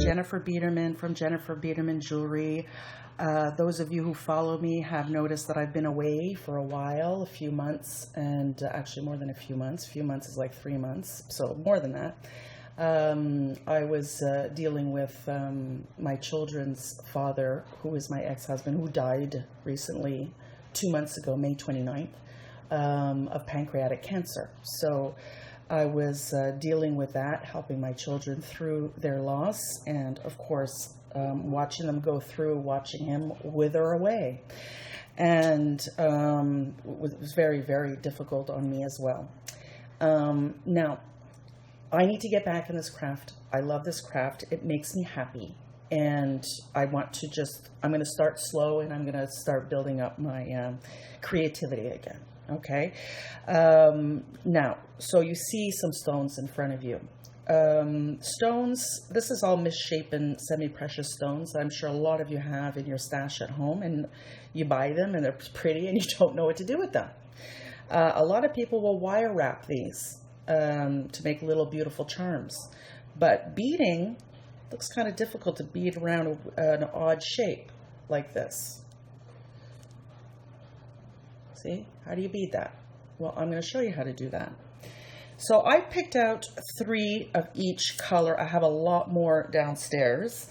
Jennifer Biedermann from Jennifer Biedermann Jewelry. Those of you who follow me have noticed that I've been away for a while, a few months, and actually more than a few months. A few months is like 3 months, so more than that. I was dealing with my children's father, who is my ex-husband, who died recently, 2 months ago, May 29th, of pancreatic cancer. So I was dealing with that, helping my children through their loss, and of course, watching them go through, watching him wither away. And it was very, very difficult on me as well. Now, I need to get back in this craft. I love this craft. It makes me happy. And I want to I'm going to start slow, and I'm going to start building up my creativity again. Okay. Now, so you see some stones in front of you. Stones, this is all misshapen semi-precious stones. I'm sure a lot of you have in your stash at home, and you buy them and they're pretty and you don't know what to do with them. A lot of people will wire wrap these to make little beautiful charms. But beading looks kind of difficult to bead around an odd shape like this. See, how do you bead that? Well, I'm going to show you how to do that. So I picked out 3 of each color. I have a lot more downstairs,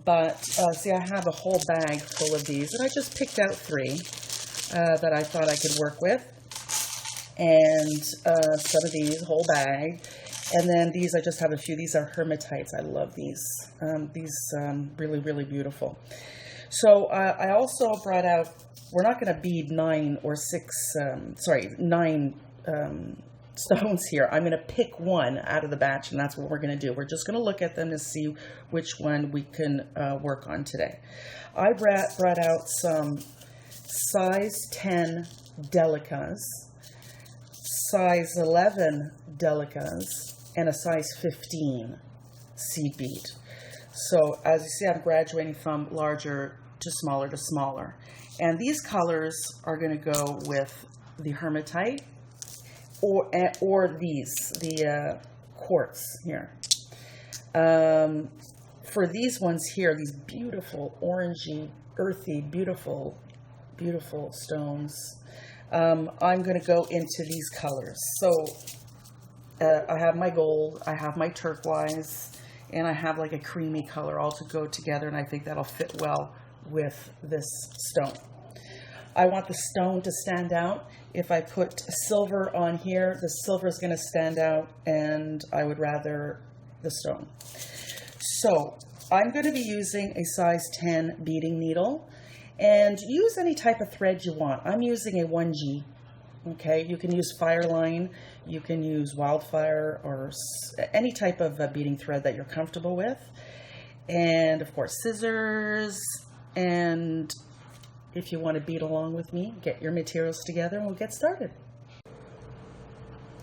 but see, I have a whole bag full of these, and I just picked out 3 that I thought I could work with, and some of these, whole bag, and then these, I just have a few. These are hermetites. I love these. Really, really beautiful. So I also brought out, we're not going to bead 9 stones here. I'm going to pick one out of the batch, and that's what we're going to do. We're just going to look at them to see which one we can work on today. I brought out some size 10 delicas, size 11 delicas, and a size 15 seed bead. So as you see, I'm graduating from larger to smaller to smaller. And these colors are going to go with the hermetite, or these, the quartz here. For these ones here, these beautiful orangey, earthy, beautiful, beautiful stones, I'm going to go into these colors. So I have my gold, I have my turquoise, and I have like a creamy color all to go together, and I think that'll fit well with this stone. I want the stone to stand out. If I put silver on here, the silver is going to stand out, and I would rather the stone. So I'm going to be using a size 10 beading needle, and use any type of thread you want. I'm using a 1G. Okay, you can use Fireline, you can use Wildfire, or any type of beading thread that you're comfortable with. And of course, scissors. And if you want to bead along with me, get your materials together and we'll get started.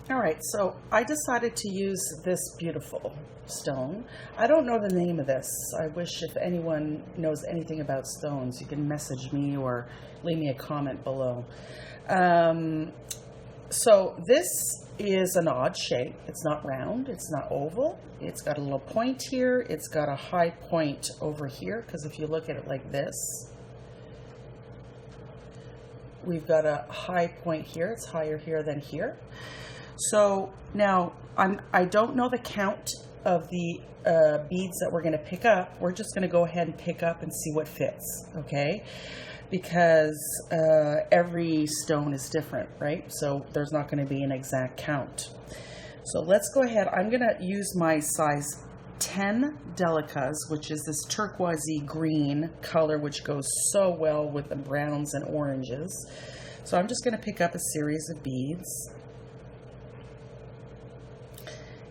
All right, so I decided to use this beautiful stone. I don't know the name of this. I wish if anyone knows anything about stones, you can message me or leave me a comment below. So this is an odd shape. It's not round, it's not oval. It's got a little point here. It's got a high point over here, because if you look at it like this, we've got a high point here. It's higher here than here. So now I don't know the count of the beads that we're going to pick up. We're just going to go ahead and pick up and see what fits, okay? Because every stone is different, right? So there's not going to be an exact count. So let's go ahead. I'm going to use my size 10 delicas, which is this turquoisey green color, which goes so well with the browns and oranges. So I'm just going to pick up a series of beads.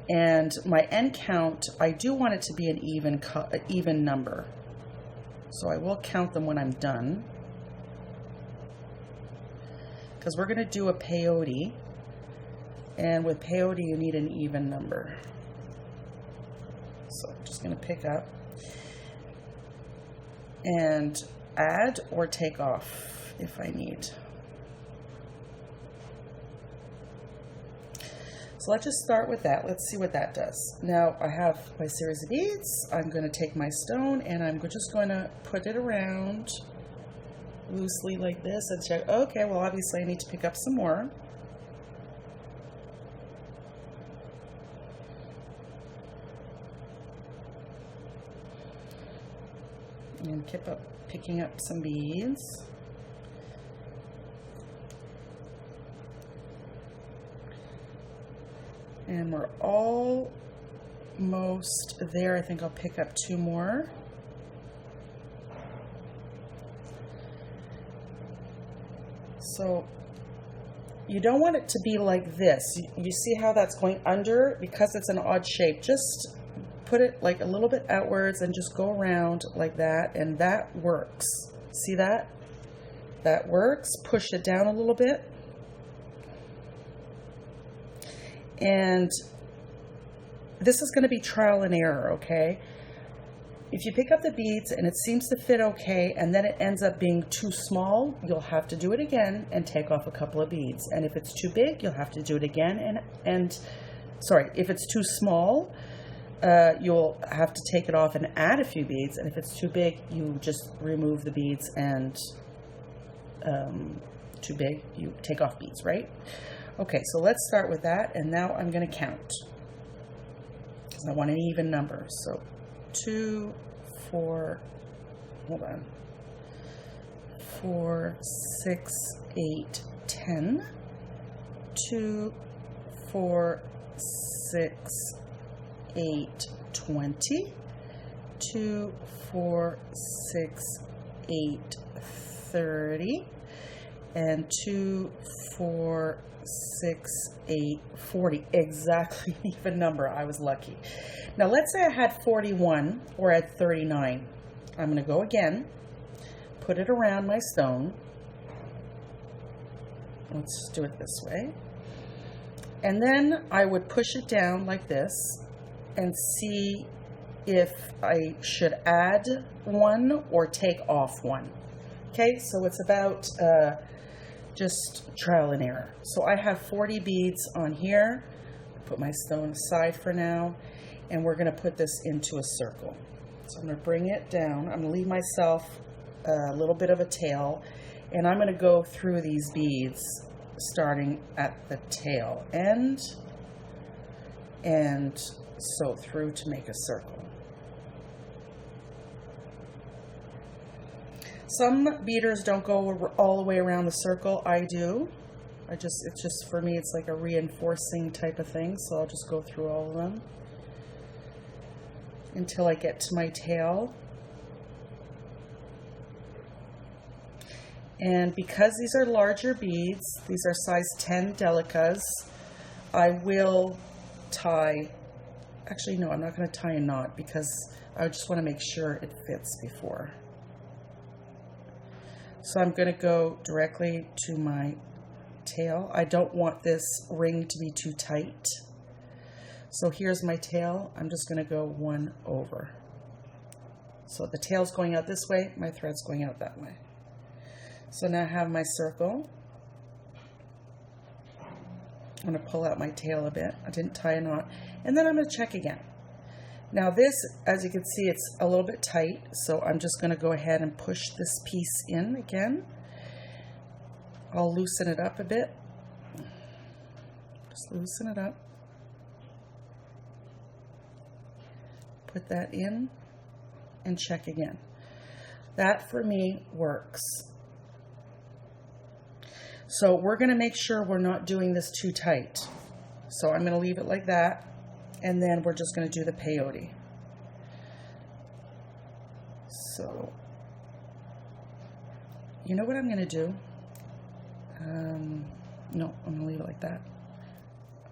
And my end count, I do want it to be an even number. So I will count them when I'm done, because we're going to do a peyote, and with peyote you need an even number. So I'm just going to pick up and add or take off if I need. So let's just start with that. Let's see what that does. Now I have my series of beads. I'm going to take my stone and I'm just going to put it around loosely like this and check. Okay, well obviously I need to pick up some more. And keep up picking up some beads. And we're almost there. I think I'll pick up 2 more. So you don't want it to be like this. You see how that's going under? Because it's an odd shape. Just put it like a little bit outwards and just go around like that, and that works. See that? That works. Push it down a little bit. And this is going to be trial and error, okay? If you pick up the beads and it seems to fit okay, and then it ends up being too small, you'll have to do it again and take off a couple of beads. And if it's too big, you'll have to do it again. Sorry, if it's too small, you'll have to take it off and add a few beads. And if it's too big, you just remove the beads, and too big, you take off beads, right? Okay, so let's start with that, and now I'm going to count, because I want an even number. So 2, 4, hold on, 4, 6, 8, 10, 2, 4, 6, 8, 20, 2, 4, 6, 8, 30, and 2, 4, 6, 8, 40. Exactly even number. I was lucky. Now let's say I had 41 or at 39. I'm going to go again, put it around my stone. Let's do it this way. And then I would push it down like this and see if I should add 1 or take off 1. Okay, so it's about just trial and error. So I have 40 beads on here. Put my stone aside for now, and we're going to put this into a circle. So I'm going to bring it down. I'm going to leave myself a little bit of a tail, and I'm going to go through these beads starting at the tail end and so through to make a circle. Some beaders don't go all the way around the circle. I do. It's just, for me, it's like a reinforcing type of thing. So I'll just go through all of them until I get to my tail. And because these are larger beads, these are size 10 delicas, I will tie, actually no, I'm not going to tie a knot because I just want to make sure it fits before. So I'm going to go directly to my tail. I don't want this ring to be too tight. So here's my tail. I'm just going to go 1 over. So the tail's going out this way, my thread's going out that way. So now I have my circle. I'm going to pull out my tail a bit. I didn't tie a knot. And then I'm going to check again. Now this, as you can see, it's a little bit tight, so I'm just going to go ahead and push this piece in again. I'll loosen it up a bit. Just loosen it up. Put that in and check again. That for me works. So we're going to make sure we're not doing this too tight. So I'm going to leave it like that. And then we're just going to do the peyote. So, you know what I'm going to do? No, I'm going to leave it like that.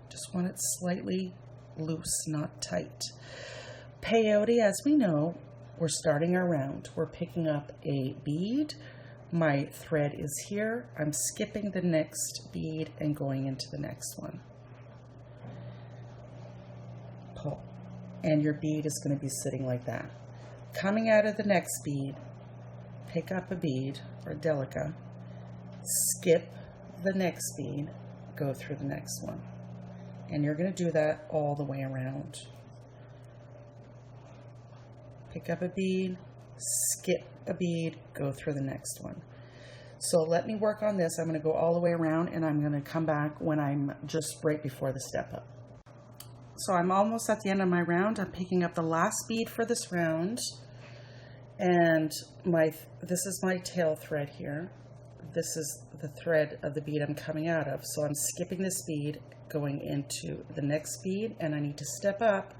Just want it slightly loose, not tight. Peyote, as we know, we're starting our round. We're picking up a bead. My thread is here. I'm skipping the next bead and going into the next one. Pull, and your bead is going to be sitting like that. Coming out of the next bead, pick up a bead or delica, skip the next bead, go through the next one. And you're going to do that all the way around. Pick up a bead, skip a bead, go through the next one. So let me work on this. I'm going to go all the way around, and I'm going to come back when I'm just right before the step up. So I'm almost at the end of my round. I'm picking up the last bead for this round, and this is my tail thread here. This is the thread of the bead I'm coming out of. So I'm skipping this bead, going into the next bead, and I need to step up,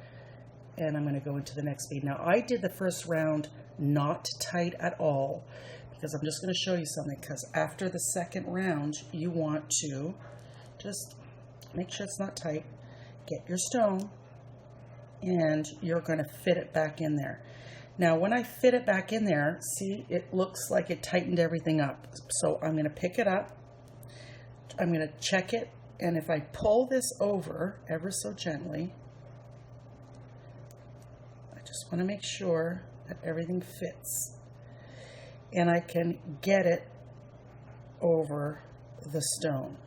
and I'm going to go into the next bead. Now I did the first round not tight at all, because I'm just going to show you something, because after the second round you want to just make sure it's not tight. Get your stone, and you're going to fit it back in there. Now when I fit it back in there, see, it looks like it tightened everything up. So I'm going to pick it up, I'm going to check it, and if I pull this over ever so gently, I just want to make sure that everything fits, and I can get it over the stone.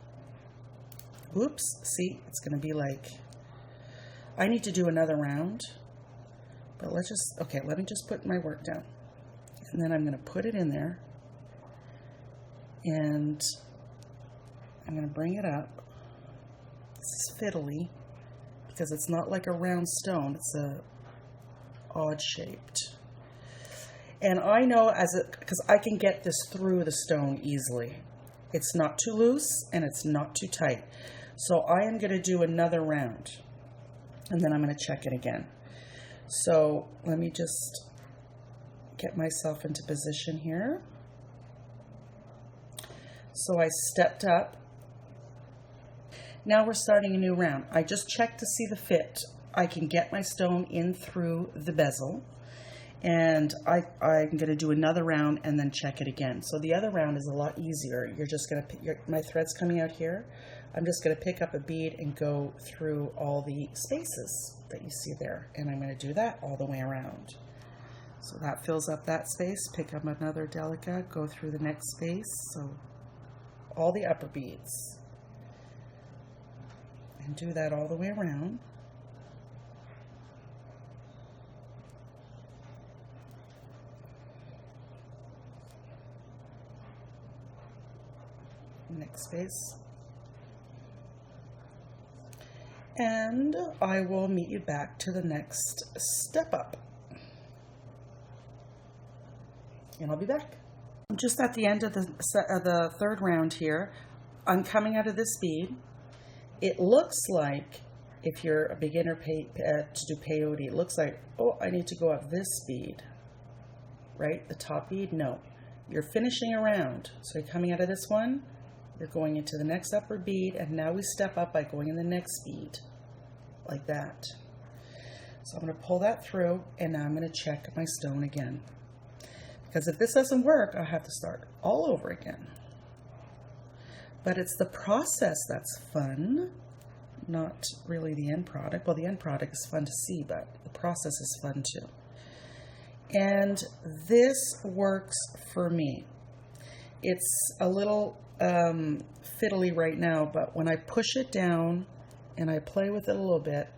Oops, see, it's going to be like, I need to do another round, but let me just put my work down, and then I'm going to put it in there, and I'm going to bring it up. This is fiddly because it's not like a round stone, it's a odd shaped. And I know because I can get this through the stone easily. It's not too loose and it's not too tight. So I am going to do another round, and then I'm going to check it again. So let me just get myself into position here. So I stepped up. Now we're starting a new round. I just checked to see the fit. I can get my stone in through the bezel. And I'm going to do another round and then check it again. So the other round is a lot easier. You're just going to, my thread's coming out here. I'm just going to pick up a bead and go through all the spaces that you see there. And I'm going to do that all the way around. So that fills up that space. Pick up another delicate, go through the next space. So all the upper beads. And do that all the way around. Next space, and I will meet you back to the next step up, and I'll be back. I'm just at the end of the third round here. I'm coming out of this bead. It looks like, if you're a beginner to do peyote, it looks like, oh, I need to go up this bead, right? The top bead. No, you're finishing a round, so you're coming out of this one. You're going into the next upper bead, and now we step up by going in the next bead, like that. So I'm going to pull that through, and now I'm going to check my stone again. Because if this doesn't work, I'll have to start all over again. But it's the process that's fun, not really the end product. Well, the end product is fun to see, but the process is fun too. And this works for me. It's a little fiddly right now, but when I push it down and I play with it a little bit,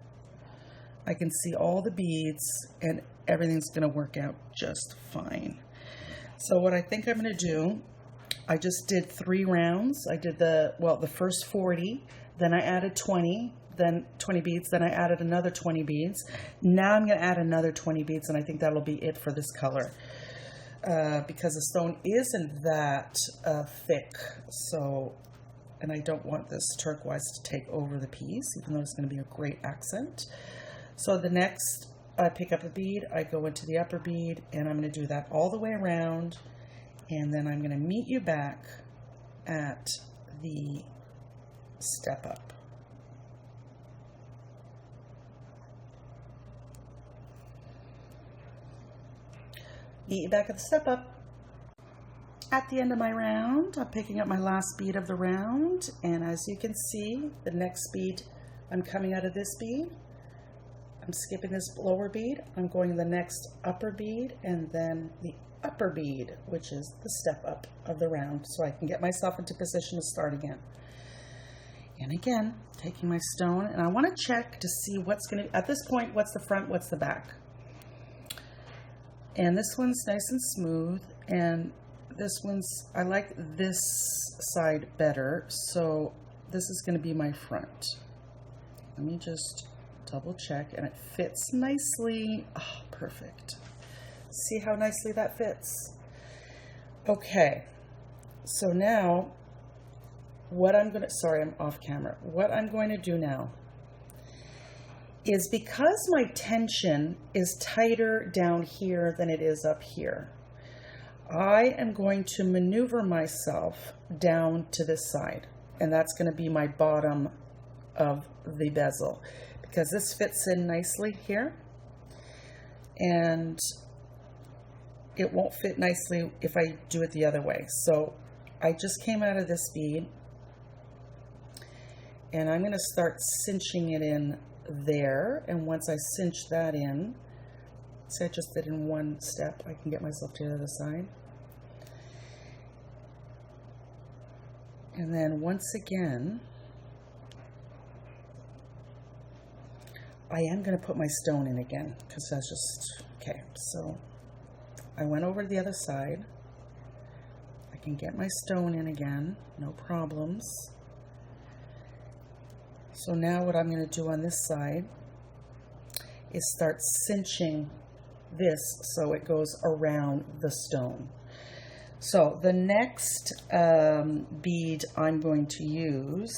I can see all the beads and everything's going to work out just fine. So what I think I'm going to do, I just did 3 rounds. I did the first 40, then I added 20, then 20 beads, then I added another 20 beads. Now I'm going to add another 20 beads, and I think that'll be it for this color. Because the stone isn't that thick, so, and I don't want this turquoise to take over the piece, even though it's going to be a great accent. So the next, I pick up a bead, I go into the upper bead, and I'm going to do that all the way around, and then I'm going to meet you back at the step up. Meet you back at the step up. At the end of my round, I'm picking up my last bead of the round, and as you can see, the next bead, I'm coming out of this bead, I'm skipping this lower bead, I'm going to the next upper bead, and then the upper bead, which is the step up of the round, so I can get myself into position to start again. And again, taking my stone, and I want to check to see what's going to, at this point, what's the front, what's the back. And this one's nice and smooth, and this one's, I like this side better, so this is going to be my front. Let me just double check, and it fits nicely. Oh, perfect. See how nicely that fits? Okay, so now what I'm going to, sorry, I'm off camera. What I'm going to do now is, because my tension is tighter down here than it is up here, I am going to maneuver myself down to this side, and that's going to be my bottom of the bezel, because this fits in nicely here, and it won't fit nicely if I do it the other way. So I just came out of this bead, and I'm going to start cinching it in there, and once I cinch that in, see, I just did in one step, I can get myself to the other side. And then once again, I am going to put my stone in again, because that's just, okay, so I went over to the other side. I can get my stone in again, no problems. So now what I'm going to do on this side is start cinching this so it goes around the stone. So the next bead I'm going to use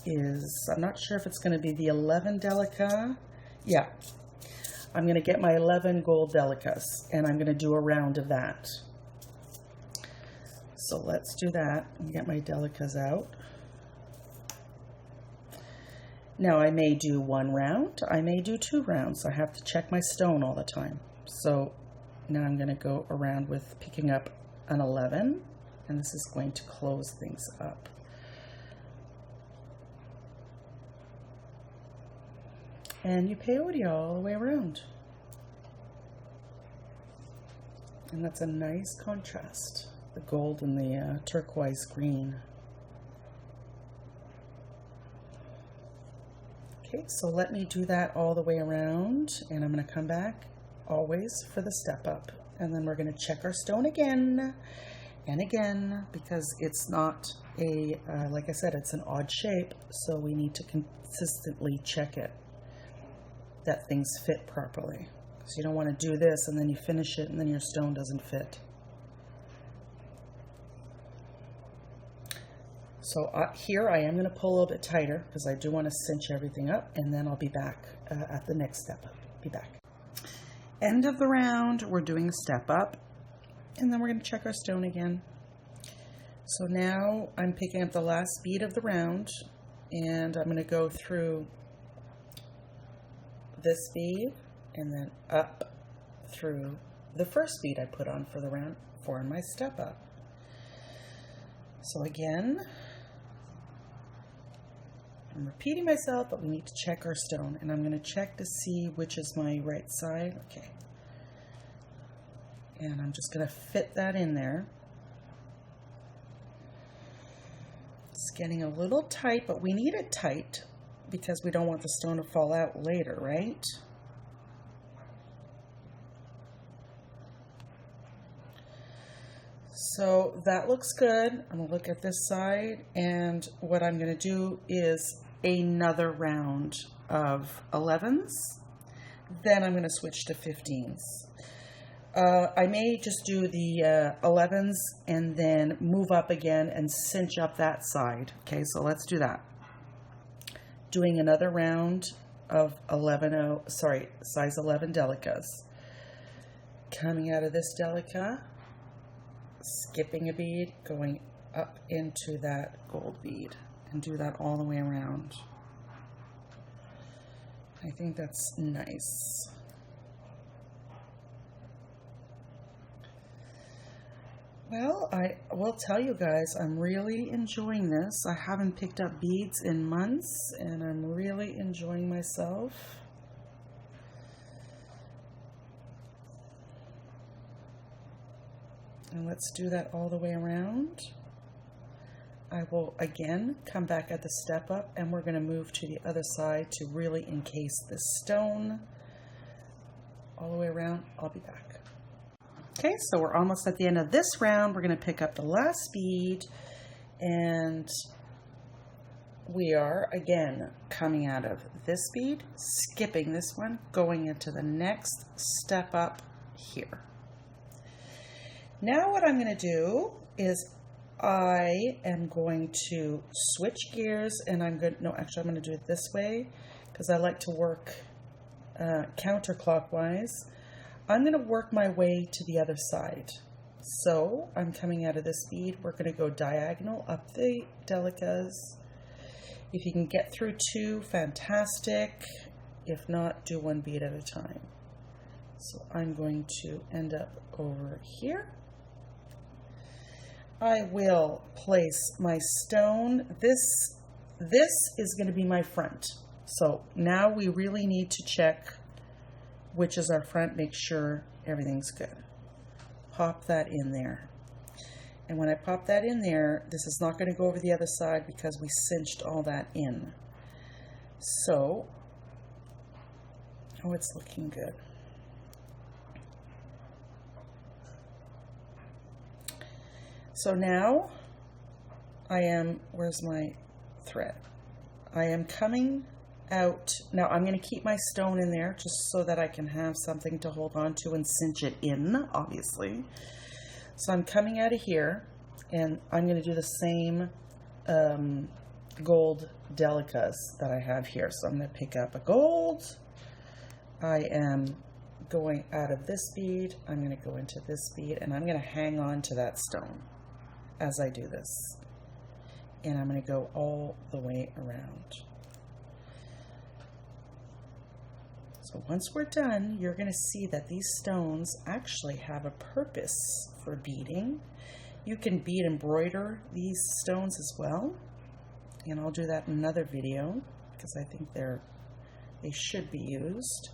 is, I'm not sure if it's going to be the 11 delica. Yeah, I'm going to get my 11 gold delicas, and I'm going to do a round of that. So let's do that and get my delicas out. Now I may do one round, I may do 2 rounds. I have to check my stone all the time. So now I'm going to go around with picking up an 11, and this is going to close things up. And you peyote all the way around. And that's a nice contrast, the gold and the turquoise green. Okay, so let me do that all the way around, and I'm going to come back always for the step up, and then we're going to check our stone again and again, because it's not a, like I said, it's an odd shape, so we need to consistently check it, that things fit properly. So you don't want to do this and then you finish it and then your stone doesn't fit. So here I am going to pull a little bit tighter because I do want to cinch everything up, and then I'll be back at the next step up. Be back. End of the round, we're doing a step up, and then we're going to check our stone again. So now I'm picking up the last bead of the round, and I'm going to go through this bead and then up through the first bead I put on for the round for my step up. So again, I'm repeating myself, but we need to check our stone, and I'm going to check to see which is my right side. Okay. And I'm just going to fit that in there. It's getting a little tight, but we need it tight because we don't want the stone to fall out later, right? So that looks good. I'm going to look at this side, and what I'm going to do is another round of 11s. Then I'm going to switch to 15s. I may just do the 11s and then move up again and cinch up that side. Okay, so let's do that. Doing another round of size 11 delicas. Coming out of this delica, skipping a bead, going up into that gold bead, and do that all the way around. I think that's nice. Well, I will tell you guys, I'm really enjoying this. I haven't picked up beads in months, and I'm really enjoying myself. And let's do that all the way around. I will again come back at the step up, and we're going to move to the other side to really encase this stone all the way around. I'll be back. Okay, so we're almost at the end of this round. We're going to pick up the last bead, and we are again coming out of this bead, skipping this one, going into the next step up here. Now what I'm going to do is I am going to switch gears, and I'm going to do it this way because I like to work counterclockwise. I'm going to work my way to the other side. So I'm coming out of this bead. We're going to go diagonal up the delicas. If you can get through two, fantastic. If not, do one bead at a time. So I'm going to end up over here. I will place my stone. This is going to be my front. So now we really need to check which is our front, make sure everything's good. Pop that in there. And when I pop that in there, this is not going to go over the other side because we cinched all that in. So, oh, it's looking good. So now I am, where's my thread? I am coming out. Now I'm going to keep my stone in there just so that I can have something to hold on to and cinch it in, obviously. So I'm coming out of here, and I'm going to do the same gold delicas that I have here. So I'm going to pick up a gold. I am going out of this bead. I'm going to go into this bead, and I'm going to hang on to that stone as I do this. And I'm going to go all the way around. So once we're done, you're going to see that these stones actually have a purpose for beading. You can bead embroider these stones as well, and I'll do that in another video because I think they should be used.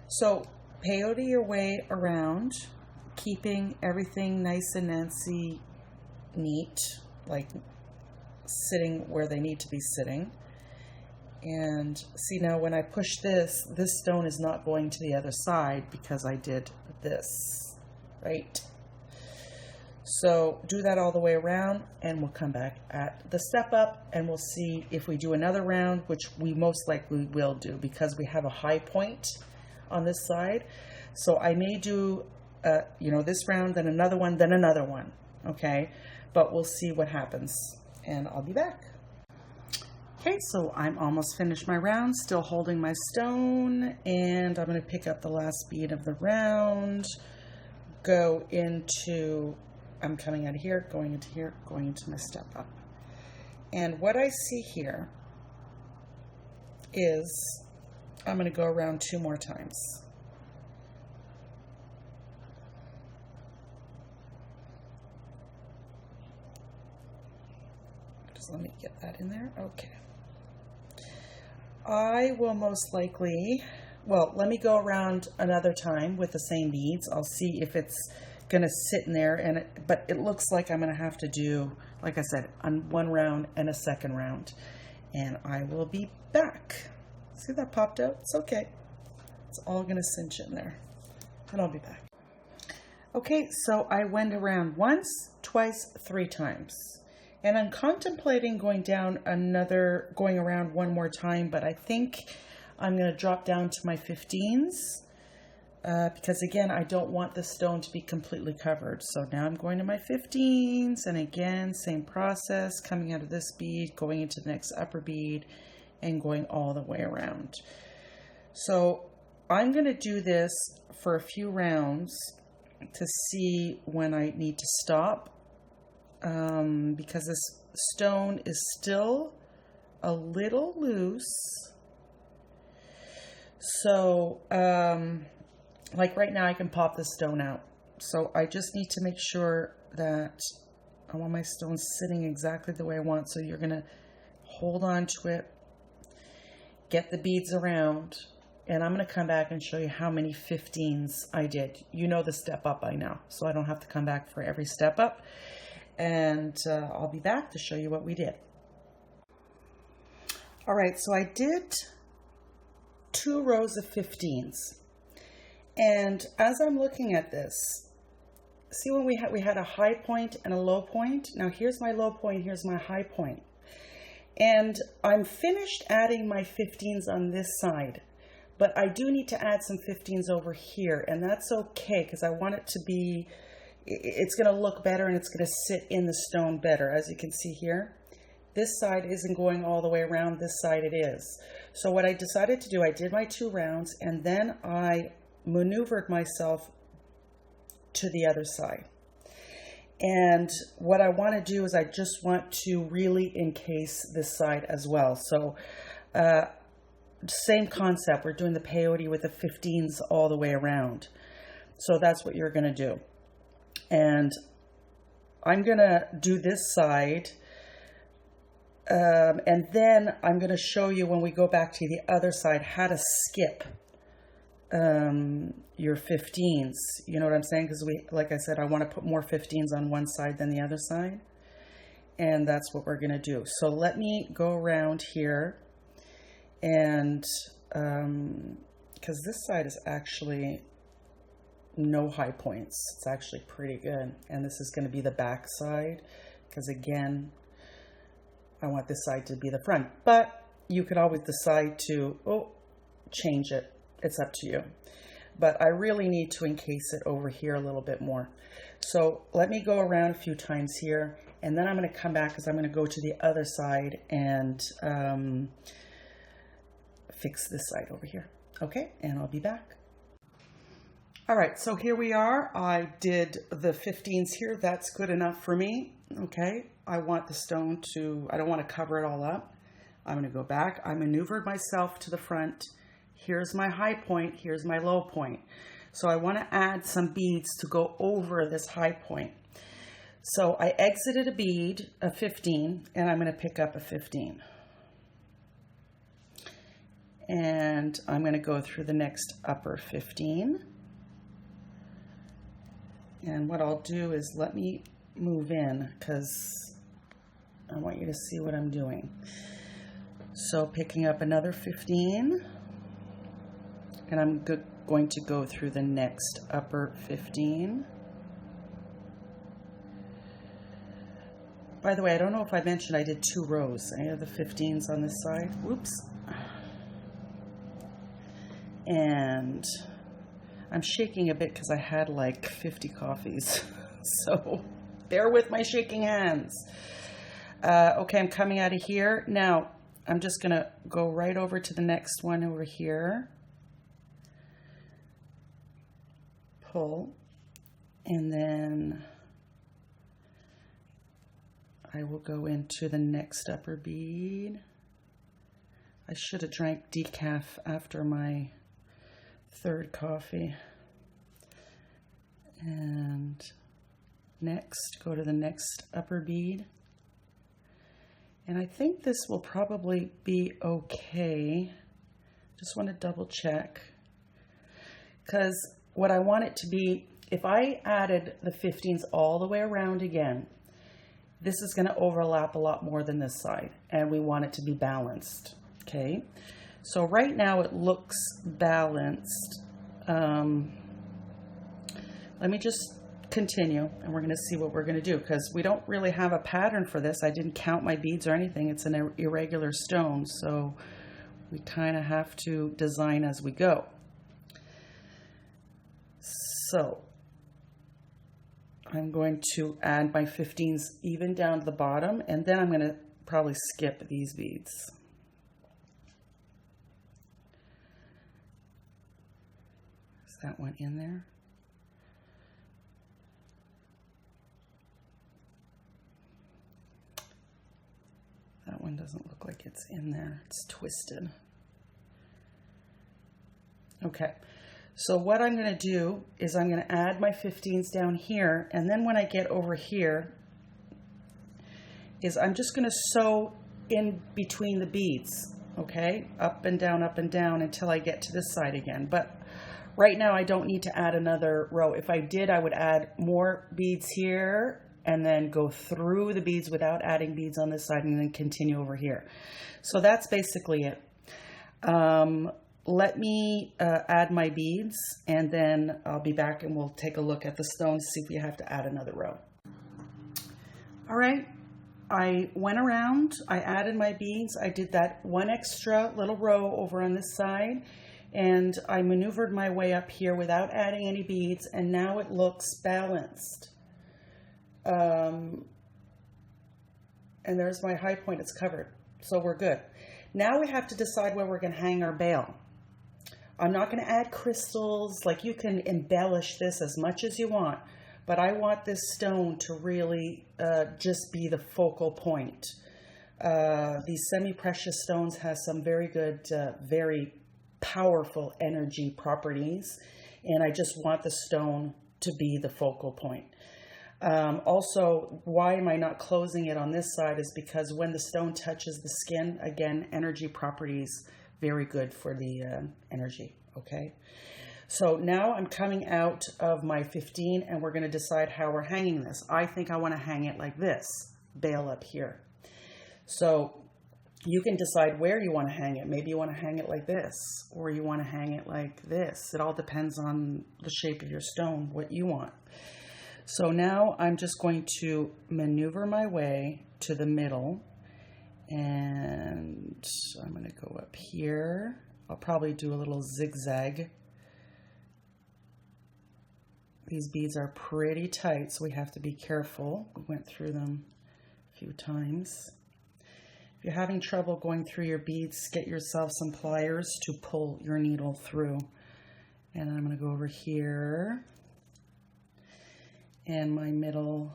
So peyote your way around, keeping everything nice and Nancy neat, like sitting where they need to be sitting. And see, now when I push this stone is not going to the other side because I did this, right? So do that all the way around, and we'll come back at the step up, and we'll see if we do another round, which we most likely will do because we have a high point on this side. So I may do, this round, then another one, okay? But we'll see what happens, and I'll be back. Okay, so I'm almost finished my round, still holding my stone, and I'm going to pick up the last bead of the round, go into, I'm coming out of here, going into here, going into my step up. And what I see here is I'm going to go around 2 more times. Just let me get that in there. Okay. I will most likely, well, let me go around another time with the same beads. I'll see if it's going to sit in there, but it looks like I'm going to have to do, like I said, on 1 round and a 2nd round. And I will be back. See that popped out? It's okay. It's all going to cinch in there. And I'll be back. Okay, so I went around once, twice, 3 times. And I'm contemplating going around 1 more time, but I think I'm going to drop down to my 15s because again, I don't want the stone to be completely covered. So now I'm going to my 15s, and again, same process, coming out of this bead, going into the next upper bead, and going all the way around. So I'm going to do this for a few rounds to see when I need to stop. Because this stone is still a little loose. So, like right now I can pop the stone out. So I just need to make sure that I want my stone sitting exactly the way I want. So you're going to hold on to it, get the beads around, and I'm going to come back and show you how many 15s I did. You know the step up by now, so I don't have to come back for every step up. and I'll be back to show you what we did. All right, so I did 2 rows of 15s, and as I'm looking at this, see when we had a high point and a low point? Now here's my low point, here's my high point. And I'm finished adding my 15s on this side, but I do need to add some 15s over here, and that's okay because I want it to be, it's going to look better and it's going to sit in the stone better. As you can see here, this side isn't going all the way around, this side it is. So what I decided to do, I did my 2 rounds and then I maneuvered myself to the other side. And what I want to do is I just want to really encase this side as well. So same concept, we're doing the peyote with the 15s all the way around. So that's what you're going to do. And I'm going to do this side. And then I'm going to show you when we go back to the other side how to skip your 15s. You know what I'm saying? Because like I said, I want to put more 15s on one side than the other side. And that's what we're going to do. So let me go around here. And because this side is actually no high points. It's actually pretty good. And this is going to be the back side. Because again, I want this side to be the front. But you could always decide to, change it. It's up to you. But I really need to encase it over here a little bit more. So let me go around a few times here, and then I'm going to come back because I'm going to go to the other side and fix this side over here. Okay, and I'll be back. All right, so here we are. I did the 15s here. That's good enough for me. Okay, I want the stone to, I don't want to cover it all up. I'm going to go back. I maneuvered myself to the front. Here's my high point, here's my low point. So I want to add some beads to go over this high point. So I exited a bead, a 15, and I'm going to pick up a 15. And I'm going to go through the next upper 15. And what I'll do is let me move in because I want you to see what I'm doing. So picking up another 15. And I'm going to go through the next upper 15. By the way, I don't know if I mentioned I did 2 rows. I have the 15s on this side. Whoops. And I'm shaking a bit because I had like 50 coffees. So bear with my shaking hands. Okay, I'm coming out of here. Now, I'm just going to go right over to the next one over here. Pull, and then I will go into the next upper bead. I should have drank decaf after my 3rd coffee. And next, go to the next upper bead. And I think this will probably be okay. Just want to double check. Because what I want it to be, if I added the 15s all the way around again, this is going to overlap a lot more than this side, and we want it to be balanced, okay? So right now it looks balanced. Let me just continue, and we're going to see what we're going to do, because we don't really have a pattern for this. I didn't count my beads or anything. It's an irregular stone, so we kind of have to design as we go. So I'm going to add my 15s even down to the bottom, and then I'm going to probably skip these beads. Is that one in there? That one doesn't look like it's in there. It's twisted. Okay. So what I'm going to do is I'm going to add my 15s down here, and then when I get over here is I'm just going to sew in between the beads, okay? Up and down until I get to this side again. But right now I don't need to add another row. If I did, I would add more beads here and then go through the beads without adding beads on this side, and then continue over here. So that's basically it. Let me add my beads, and then I'll be back and we'll take a look at the stones, see if we have to add another row. All right, I went around, I added my beads, I did that one extra little row over on this side, and I maneuvered my way up here without adding any beads, and now it looks balanced. And there's my high point, it's covered, so we're good. Now we have to decide where we're going to hang our bail. I'm not going to add crystals. Like, you can embellish this as much as you want, but I want this stone to really just be the focal point. These semi-precious stones have some very good, very powerful energy properties, and I just want the stone to be the focal point. Also, why am I not closing it on this side is because when the stone touches the skin, again, energy properties, very good for the energy, okay? So now I'm coming out of my 15, and we're going to decide how we're hanging this. I think I want to hang it like this, bail up here. So you can decide where you want to hang it. Maybe you want to hang it like this, or you want to hang it like this. It all depends on the shape of your stone, what you want. So now I'm just going to maneuver my way to the middle, and I'm going to go up here. I'll probably do a little zigzag. These beads are pretty tight, so we have to be careful. We went through them a few times. If you're having trouble going through your beads, get yourself some pliers to pull your needle through. And I'm going to go over here. And my middle,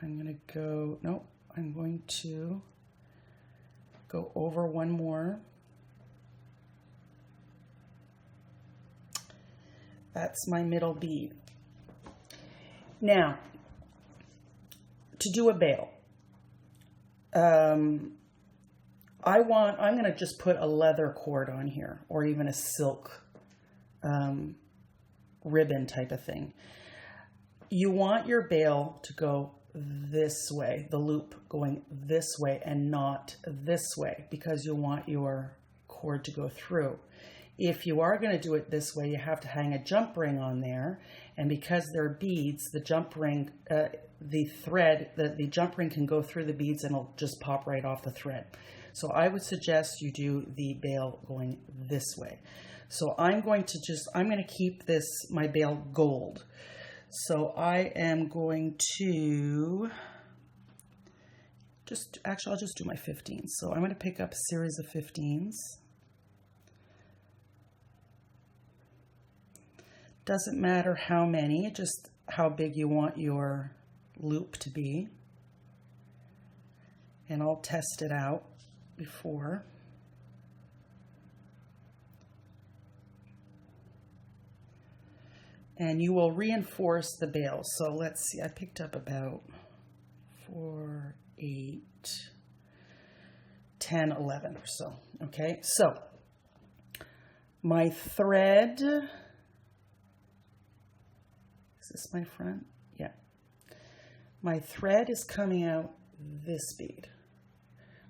I'm going to go, nope, I'm going to go over one more. That's my middle bead. Now, to do a bail, I'm going to just put a leather cord on here, or even a silk ribbon type of thing. You want your bail to go this way, the loop going this way and not this way, because you want your cord to go through. If you are going to do it this way, you have to hang a jump ring on there, and because they're beads, the jump ring, the jump ring can go through the beads and it'll just pop right off the thread. So I would suggest you do the bail going this way. So I'm going to keep this, my bail, gold. So I am going to I'll just do my 15s. So I'm going to pick up a series of 15s. Doesn't matter how many, just how big you want your loop to be. And I'll test it out before. And you will reinforce the bail. So let's see, I picked up about 4, 8, 10, 11 or so. Okay, so my thread, is this my front? Yeah. My thread is coming out this bead.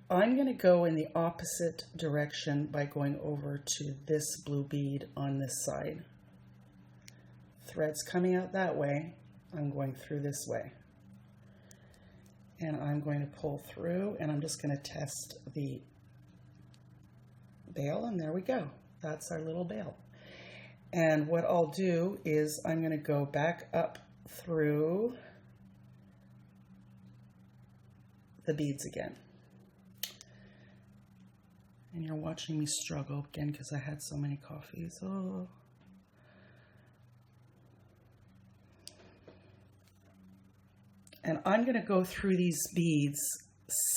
I'm going to go in the opposite direction by going over to this blue bead on this side. Thread's coming out that way. I'm going through this way. And I'm going to pull through, and I'm just going to test the bail, and there we go. That's our little bail. And what I'll do is I'm going to go back up through the beads again. And you're watching me struggle again because I had so many coffees. Oh. And I'm going to go through these beads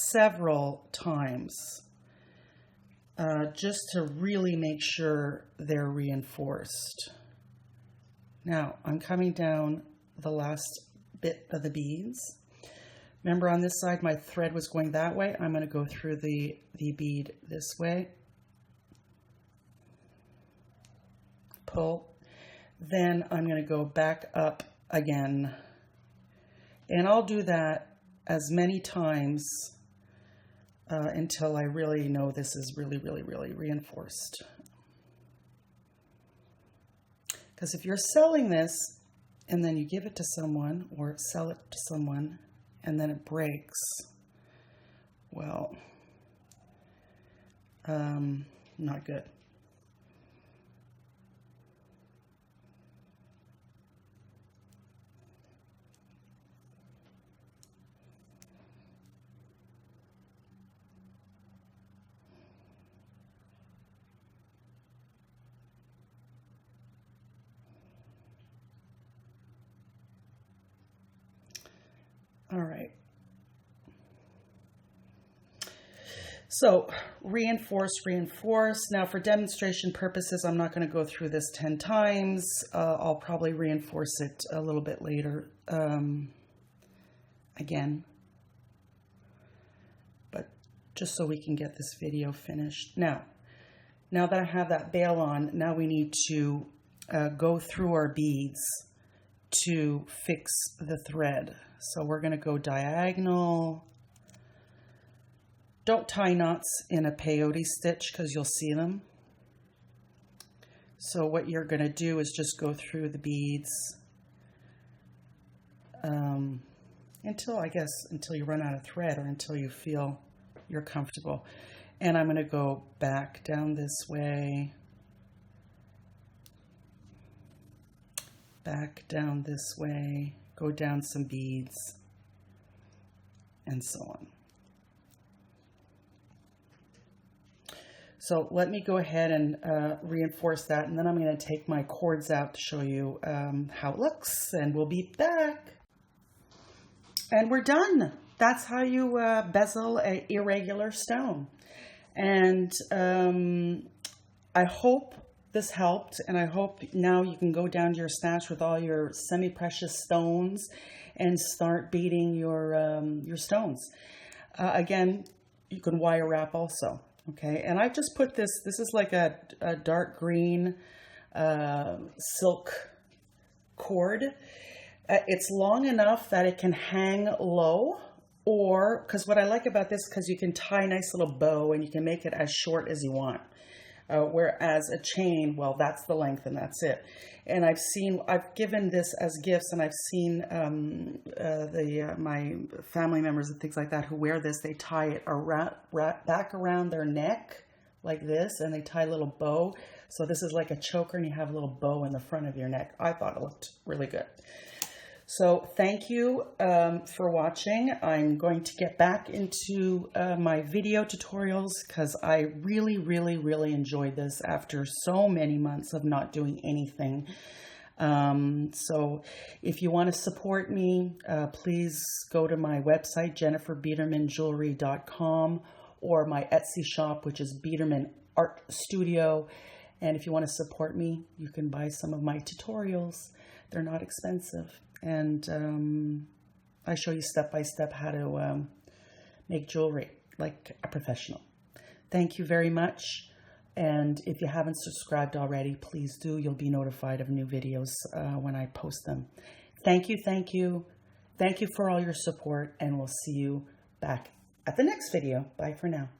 several times just to really make sure they're reinforced. Now, I'm coming down the last bit of the beads. Remember, on this side, my thread was going that way. I'm going to go through the bead this way. Pull. Then I'm going to go back up again. And I'll do that as many times until I really know this is really, really, really reinforced. Because if you're selling this and then you give it to someone or sell it to someone and then it breaks, well, not good. All right. So reinforce, reinforce. Now for demonstration purposes, I'm not going to go through this 10 times. I'll probably reinforce it a little bit later again. But just so we can get this video finished. Now that I have that bail on, now we need to go through our beads to fix the thread. So we're going to go diagonal. Don't tie knots in a peyote stitch because you'll see them. So what you're going to do is just go through the beads until you run out of thread or until you feel you're comfortable. And I'm going to go back down this way, back down this way, go down some beads, and so on. So let me go ahead and reinforce that, and then I'm going to take my cords out to show you how it looks, and we'll be back. And we're done. That's how you bezel an irregular stone. And I hope this helped, and I hope now you can go down to your stash with all your semi-precious stones and start beading your stones. Again, you can wire wrap also. Okay, and I just put this is like a dark green silk cord. It's long enough that it can hang low, or, because what I like about this, because you can tie a nice little bow and you can make it as short as you want. Whereas a chain, well, that's the length and that's it. And I've given this as gifts, and I've seen my family members and things like that who wear this. They tie it back around their neck like this, and they tie a little bow. So this is like a choker, and you have a little bow in the front of your neck. I thought it looked really good. So thank you for watching. I'm going to get back into my video tutorials because I really, really, really enjoyed this after so many months of not doing anything. So if you want to support me, please go to my website, jenniferbiedermannjewelry.com, or my Etsy shop, which is Biedermann Art Studio. And if you want to support me, you can buy some of my tutorials. They're not expensive. And I show you step by step how to make jewelry like a professional. Thank you very much. And if you haven't subscribed already, please do. You'll be notified of new videos when I post them. Thank you, thank you. Thank you for all your support, and we'll see you back at the next video. Bye for now.